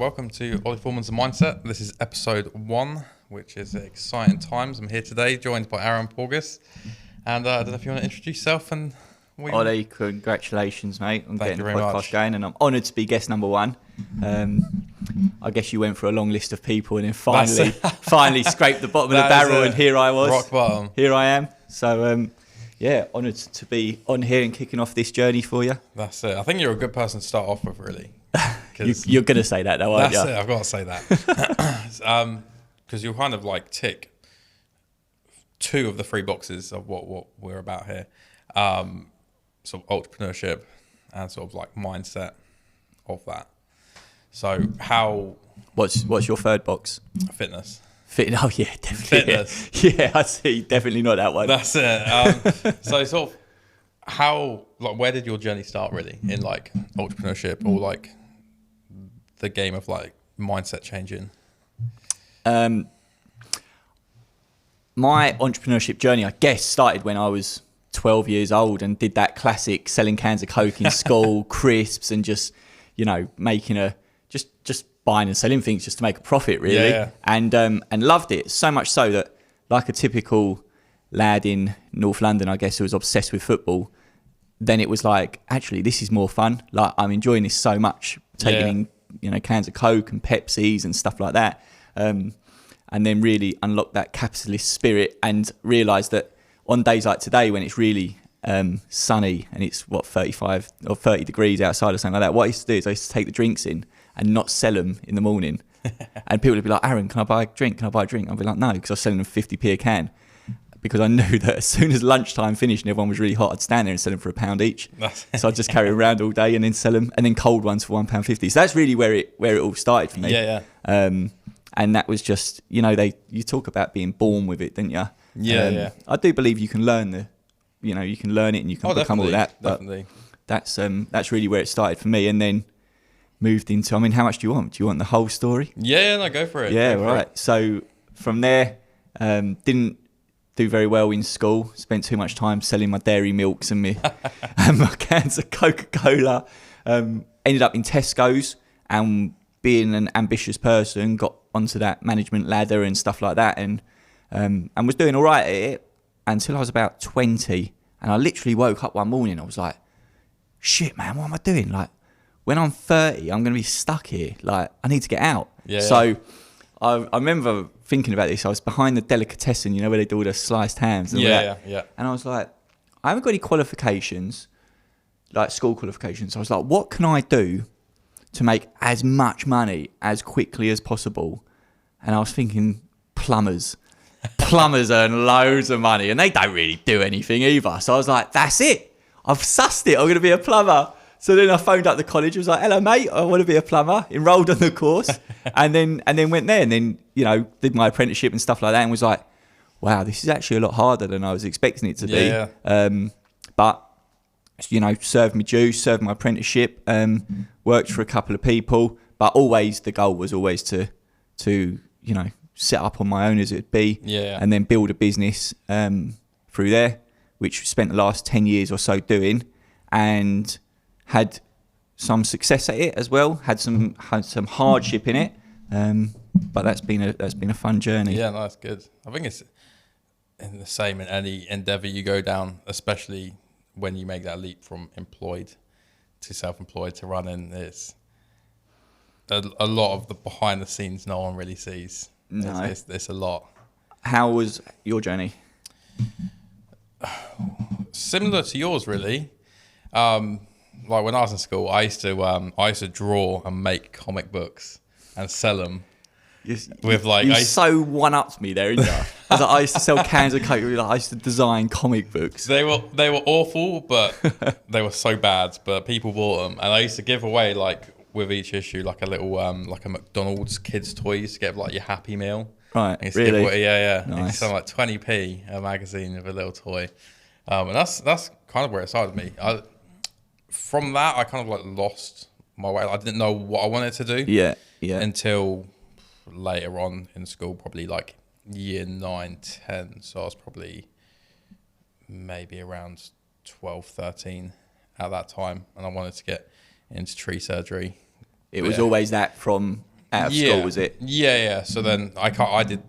Welcome to Ollie Foreman's Mindset. This is episode 1, which is exciting times. I'm here today, joined by Arron Porges. And I don't know if you want to introduce yourself and... Ollie, congratulations, mate, on getting the podcast going. And I'm honoured to be guest number 1. I guess you went for a long list of people and then finally scraped the bottom of the barrel, and here I was. Rock bottom. Here I am. So, honoured to be on here and kicking off this journey for you. That's it. I think you're a good person to start off with, really. You're going to say that, though, aren't you? That's it. I've got to say that. Because you'll kind of like tick 2 of the 3 boxes of what we're about here. Sort of entrepreneurship and sort of like mindset of that. So how... What's your third box? Fitness. Oh, yeah, definitely. Fitness. Yeah, I see. Definitely not that one. That's it. So sort of where did your journey start really in like entrepreneurship or like the game of like mindset changing? My entrepreneurship journey, I guess, started when I was 12 years old and did that classic selling cans of Coke in school, crisps, and just, making just buying and selling things just to make a profit, really. Yeah. And loved it so much so that, like a typical lad in North London, I guess, who was obsessed with football, then it was like, actually, this is more fun. Like, I'm enjoying this so much, taking cans of Coke and Pepsis and stuff like that. And then really unlocked that capitalist spirit and realised that on days like today, when it's really sunny and it's 35 or 30 degrees outside or something like that, what I used to do is I used to take the drinks in and not sell them in the morning. And people would be like, Arron, can I buy a drink? Can I buy a drink? I'd be like, no, because I was selling them 50p a can. Because I knew that as soon as lunchtime finished and everyone was really hot, I'd stand there and sell them for £1 each. So I'd just carry them around all day and then sell them, and then cold ones for £1.50. So that's really where it all started for me. Yeah. And that was just, you talk about being born with it, didn't you? Yeah. I do believe you can learn you can learn it and you can become all that. But definitely. That's really where it started for me, and then moved into, how much do you want? Do you want the whole story? Yeah, no, go for it. Yeah, right. So from there, didn't do very well in school. Spent too much time selling my dairy milks and my cans of Coca-Cola. Ended up in Tesco's, and being an ambitious person, got onto that management ladder and stuff like that, and was doing all right at it until I was about 20. And I literally woke up one morning, I was like, shit, man, what am I doing? Like, when I'm 30, I'm going to be stuck here. Like, I need to get out. Yeah. So I remember thinking about this. I was behind the delicatessen, where they do all the sliced hams. And Yeah. And I was like, I haven't got any qualifications, like school qualifications. So I was like, what can I do to make as much money as quickly as possible? And I was thinking, plumbers. Plumbers earn loads of money and they don't really do anything either. So I was like, that's it. I've sussed it. I'm going to be a plumber. So then I phoned up the college. I was like, hello, mate. I want to be a plumber. Enrolled on the course and then went there and then, did my apprenticeship and stuff like that and was like, wow, this is actually a lot harder than I was expecting it to be. Yeah. But, served my dues, served my apprenticeship, worked for a couple of people. But always the goal was always to set up on my own as it'd be, and then build a business through there, which spent the last 10 years or so doing, and had some success at it as well. Had some hardship in it, but that's been a fun journey. Yeah, no, that's good. I think it's in the same in any endeavor you go down, especially when you make that leap from employed to self-employed to running. It's a lot of the behind the scenes no one really sees. No. It's a lot. How was your journey? Similar to yours, really. Like when I was in school, I used to draw and make comic books and sell them. You so one-upped me there, didn't you? I used to sell cans of Coke. I used to design comic books. They were awful, but they were so bad. But people bought them, and I used to give away with each issue like a little like a McDonald's kids toys to get like your Happy Meal. Right, really? Yeah. Nice. It's something like 20p a magazine with a little toy, and that's kind of where it started me. From that, I kind of like lost my way. I didn't know what I wanted to do. Yeah. Until later on in school, probably like year 9, 10. So I was probably maybe around 12, 13 at that time, and I wanted to get into tree surgery. It was always that from out of school, was it? Yeah. So then I did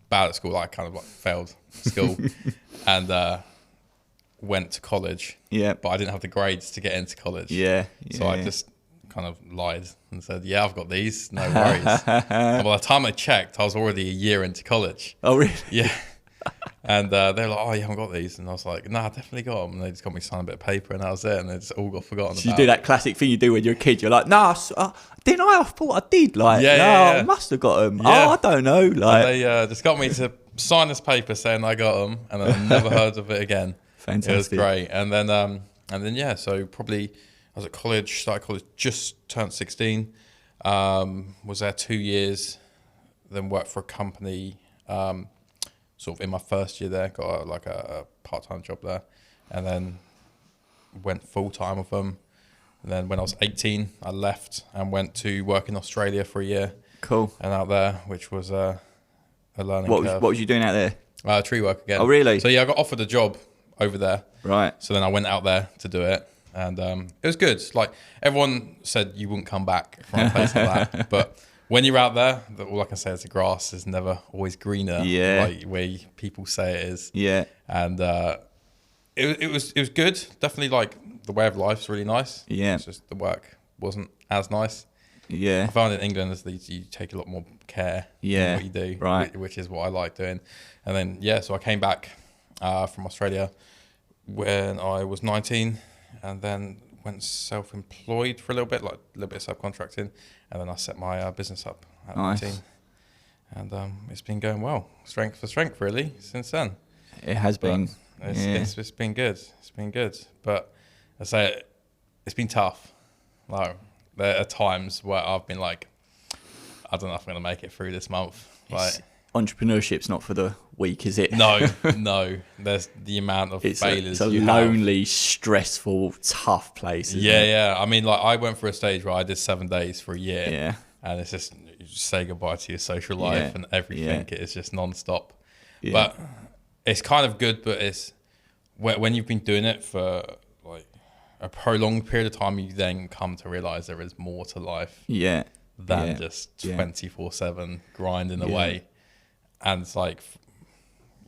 bad at school. Like, I kind of like failed school and went to college. Yeah. But I didn't have the grades to get into college. Yeah. So I just kind of lied and said, yeah, I've got these, no worries. And by the time I checked, I was already a year into college. Oh, really? Yeah. And they're like, oh, you haven't got these? And I was like, no, I definitely got them. And they just got me to sign a bit of paper and that was it. And it just all got forgotten So you do that classic thing you do when you're a kid. You're like, nah, didn't I? I thought I did. Like, I must have got them. Yeah. Oh, I don't know. Like, and they just got me to sign this paper saying I got them. And then I never heard of it again. Fantastic. It was great. And then yeah, so probably I was at college, started college, just turned 16. Was there 2 years, then worked for a company sort of in my first year there, got a part-time job there, and then went full-time with them. And then when I was 18, I left and went to work in Australia for a year. Cool. And out there, which was a learning curve. What was you doing out there? Tree work again. Oh, really? So yeah, I got offered a job over there. Right. So then I went out there to do it. And it was good. Like, everyone said you wouldn't come back from a place like that. But when you're out there, all I can say is the grass is never always greener. Yeah. Like way people say it is. Yeah. And it was good. Definitely, like, the way of life's really nice. Yeah. It's just the work wasn't as nice. Yeah. I found in England is you take a lot more care in what you do. Right. Which is what I like doing. And then, yeah, so I came back from Australia when I was 19. And then went self-employed for a little bit, like a little bit of subcontracting. And then I set my business up at 19. And it's been going well, strength for strength, really, since then. It has been. It's been good. It's been good. But I say it's been tough. Like, there are times where I've been like, I don't know if I'm going to make it through this month. Like, entrepreneurship's not for the weak, is it? No. There's the amount of failures. It's a lonely, stressful, tough place. Yeah. I mean, like, I went for a stage where I did 7 days for a year. Yeah. And it's just, you just say goodbye to your social life and everything. It's just non-stop. Yeah. But it's kind of good, but it's when you've been doing it for like a prolonged period of time, you then come to realize there is more to life than just 24/7 grinding away. And it's like,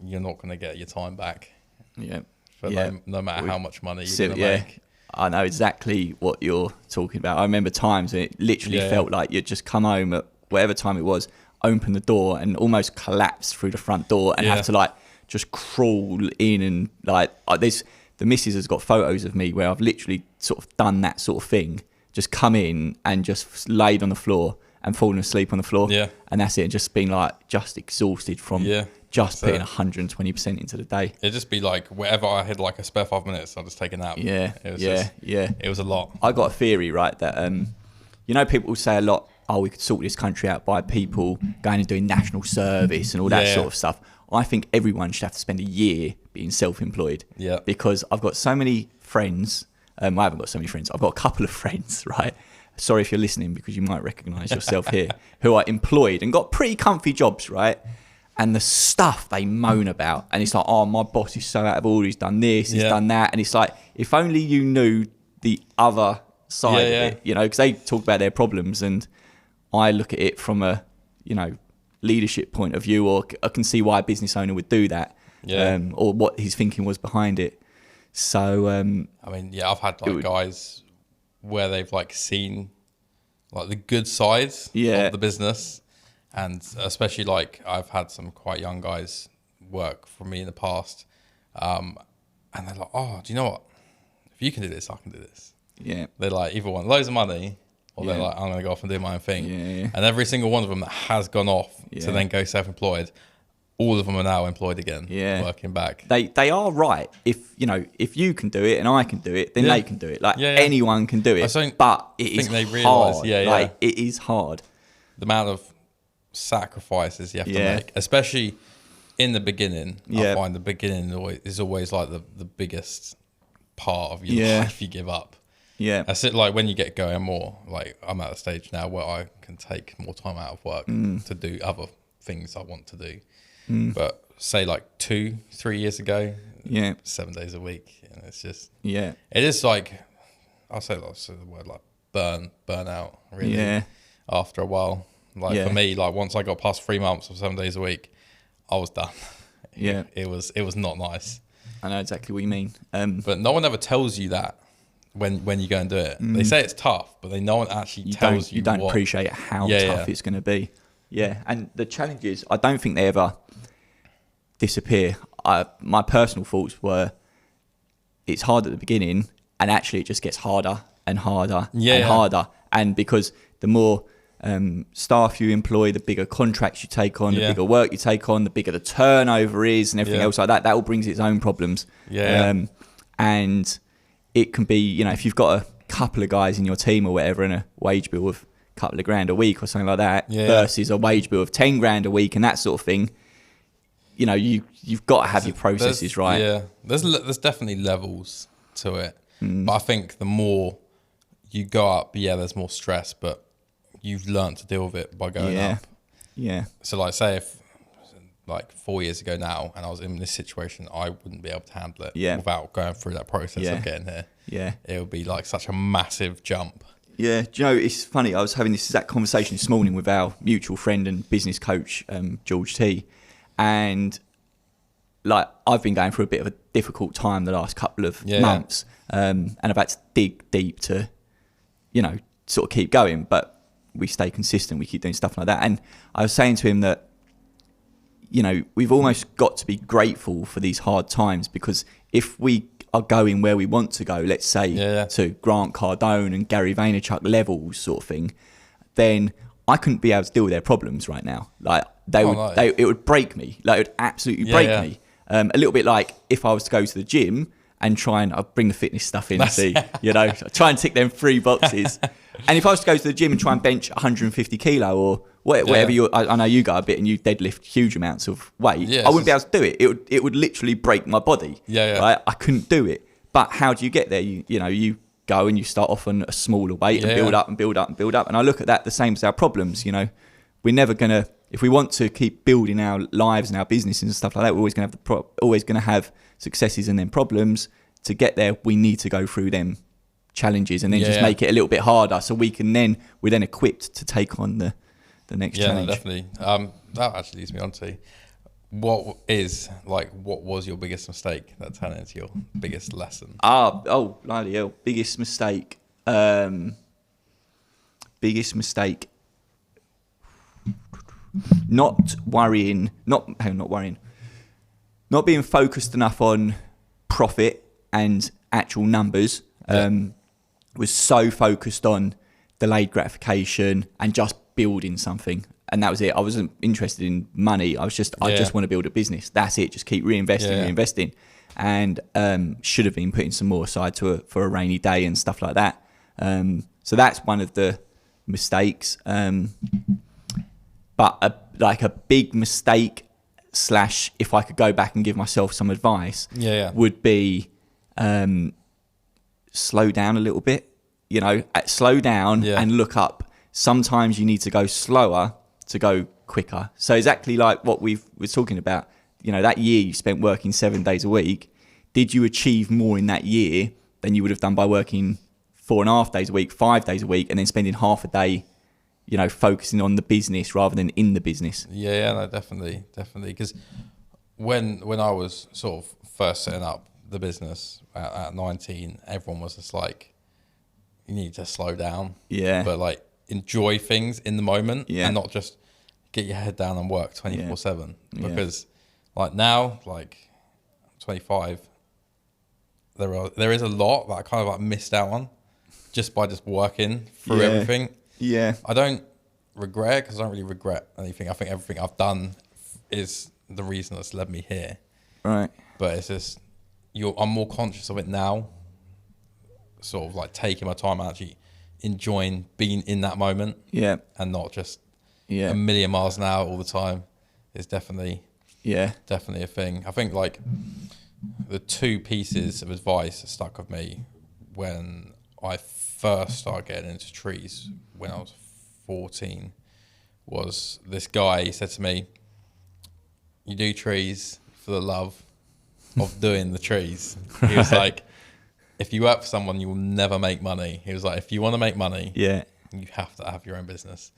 you're not going to get your time back. Yeah. For no matter how much money you're going to make. I know exactly what you're talking about. I remember times when it literally felt like you'd just come home at whatever time it was, open the door and almost collapse through the front door and have to like just crawl in and like the missus has got photos of me where I've literally sort of done that sort of thing. Just come in and just laid on the floor and fallen asleep on the floor. Yeah. And that's it. And just being like, just exhausted from just putting 120% into the day. It'd just be like, wherever I had like a spare 5 minutes, I'll just take a nap. Yeah. It was a lot. I got a theory, right, that, people say a lot, oh, we could sort this country out by people going and doing national service and all that sort of stuff. I think everyone should have to spend a year being self-employed. Yeah. Because I've got so many friends. I haven't got so many friends. I've got a couple of friends, right? Sorry if you're listening because you might recognise yourself here, who are employed and got pretty comfy jobs, right? And the stuff they moan about, and it's like, oh, my boss is so out of order, he's done this, he's done that. And it's like, if only you knew the other side of it, because they talk about their problems and I look at it from a, leadership point of view, or I can see why a business owner would do that, or what his thinking was behind it. So, I've had guys where they've like seen like the good sides of the business, and especially like I've had some quite young guys work for me in the past, and they're like, oh, do you know what? If you can do this, I can do this. Yeah. They like either want loads of money or they're like, I'm going to go off and do my own thing. Yeah. And every single one of them that has gone off to then go self-employed, all of them are now employed again, working back. They are right. If you can do it and I can do it, then they can do it. Like anyone can do it. But it is hard. Like it is hard. The amount of sacrifices you have to make, especially in the beginning. I find the beginning is always like the biggest part of your life you give up. Yeah. That's it. Like when you get going more, like I'm at a stage now where I can take more time out of work to do other things I want to do. But say like 2-3 years ago, 7 days a week, and it's just it is like I'll say the word like burn out really after a while. Like for me, like once I got past 3 months of 7 days a week, I was done. Yeah. It was not nice. I know exactly what you mean. But no one ever tells you that when you go and do it. They say it's tough, but no one actually tells you. You don't appreciate how tough it's going to be. Yeah, and the challenges, I don't think they ever disappear. My personal thoughts were, it's hard at the beginning, and actually it just gets harder and harder and harder. And because the more staff you employ, the bigger contracts you take on, the bigger work you take on, the bigger the turnover is, and everything else like that. That all brings its own problems. And it can be, if you've got a couple of guys in your team or whatever, and a wage bill of a couple of grand a week or something like that, versus a wage bill of 10 grand a week and that sort of thing. You've got to have your processes right. Yeah, there's definitely levels to it, but I think the more you go up, there's more stress, but you've learned to deal with it by going up. Yeah. So like, say if like 4 years ago now, and I was in this situation, I wouldn't be able to handle it without going through that process of getting here. Yeah. It would be like such a massive jump. Yeah. Do you know, it's funny, I was having this exact conversation this morning with our mutual friend and business coach, George T. And like, I've been going through a bit of a difficult time the last couple of months. And I've had to dig deep to, sort of keep going, but we stay consistent. We keep doing stuff like that. And I was saying to him that, we've almost got to be grateful for these hard times, because if we are going where we want to go, let's say to Grant Cardone and Gary Vaynerchuk levels sort of thing, then I couldn't be able to deal with their problems right now. Like it would break me. Like it would absolutely break me. A little bit like if I was to go to the gym and try and I'll bring the fitness stuff in, try and tick them 3 boxes. And if I was to go to the gym and try and bench 150 kilo or whatever I know you go a bit and you deadlift huge amounts of weight, I wouldn't be able to do it. It would literally break my body. Right? I couldn't do it. But how do you get there? You go and you start off on a smaller weight and build up and build up and build up. And I look at that the same as our problems. We're never gonna, if we want to keep building our lives and our businesses and stuff like that, we're always gonna have successes and then problems. To get there, we need to go through them challenges and then just make it a little bit harder, so we're then equipped to take on the next challenge. No, definitely. That actually leads me on to what was your biggest mistake that turned into your biggest lesson? Bloody hell. Biggest mistake. Not being focused enough on profit and actual numbers. Was so focused on delayed gratification and just building something, and that was it. I wasn't interested in money. I just want to build a business. That's it. Just keep reinvesting, and should have been putting some more aside for a rainy day and stuff like that. So that's one of the mistakes. But a big mistake / if I could go back and give myself some advice, would be slow down a little bit. Slow down and look up. Sometimes you need to go slower to go quicker. So exactly like what we're talking about, that year you spent working 7 days a week, did you achieve more in that year than you would have done by working 4.5 days a week, 5 days a week, and then spending half a day, focusing on the business rather than in the business? No, definitely. Because when I was sort of first setting up the business at 19, everyone was just like, you need to slow down. But like enjoy things in the moment and not just get your head down and work 24/7. Because like now, like 25, there is a lot that I kind of like missed out on just by working through everything. I don't regret, because I don't really regret anything. I think everything I've done is the reason that's led me here. Right. But it's just, I'm more conscious of it now, sort of like taking my time and actually enjoying being in that moment. And not just a million miles an hour all the time. Is definitely a thing. I think like the 2 pieces of advice that stuck with me when I first started getting into trees when I was 14 was this guy. He said to me, you do trees for the love of doing the trees. He was like, if you work for someone, you will never make money. He was like, if you want to make money, you have to have your own business.